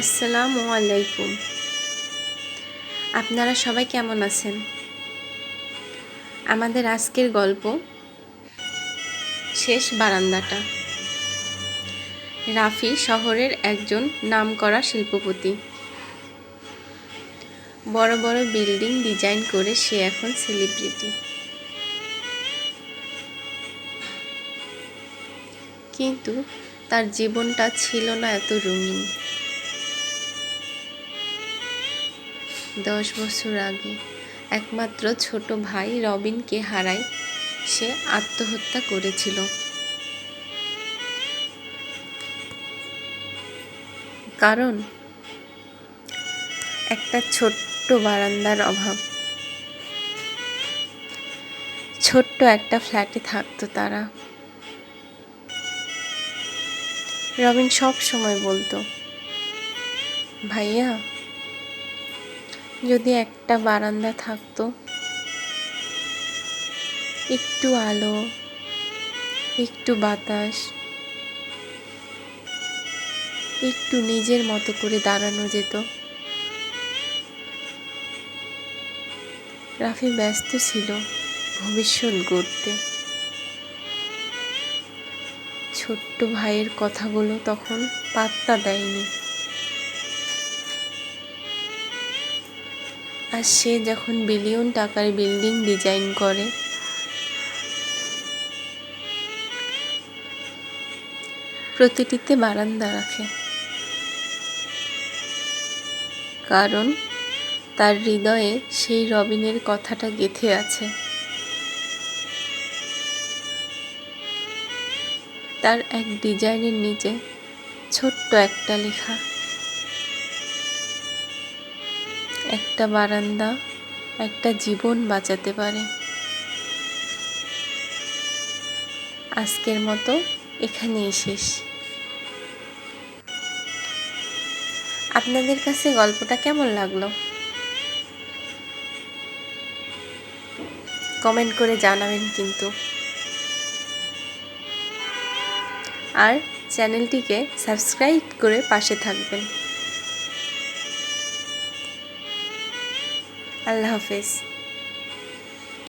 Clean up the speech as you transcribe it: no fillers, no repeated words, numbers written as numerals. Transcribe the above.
আসসালামু আলাইকুম। আপনারা সবাই কেমন আছেন? আমাদের আজকের গল্প শেষ বারান্দাটা। রাফি শহরের একজন নামকরা শিল্পপতি। বড় বড় বিল্ডিং ডিজাইন করে সে এখন সেলিব্রিটি। কিন্তু তার জীবনটা ছিল না এত রঙিন। 10 বছর আগে একমাত্র ছোট ভাই রবিনকে হারায় সে আত্মহত্যা করেছিল। কারণ একটা ছোট্ট বারান্দার অভাব। ছোট্ট একটা ফ্ল্যাটে থাকতো তারা। রবিন সব সময় বলতো, ভাইয়া, যদি একটা বারান্দা থাকতো, একটু আলো, একটু বাতাস, একটু নিজের মতো করে দাঁড়ানো যেত। রাফি ব্যস্ত ছিল ভবিষ্যৎ গড়তে। ছোট্ট ভাইয়ের কথাগুলো তখন পাত্তা দেয়নি। আর সে যখন বিলিয়ন টাকার বিল্ডিং ডিজাইন করে, প্রতিটিতে বারান্দা রাখে। কারণ তার হৃদয়ে সেই রবিনের কথাটা গেঁথে আছে। তার এক ডিজাইনের নিচে ছোট্ট একটা লেখা, একটা বারান্দা একটা জীবন বাঁচাতে পারে। আজকের মতো এখানেই শেষ। আপনাদের কাছে গল্পটা কেমন লাগলো? কমেন্ট করে জানাবেন কিন্তু। আর চ্যানেলটিকে সাবস্ক্রাইব করে পাশে থাকবেন। আল্লাহ হাফেজ।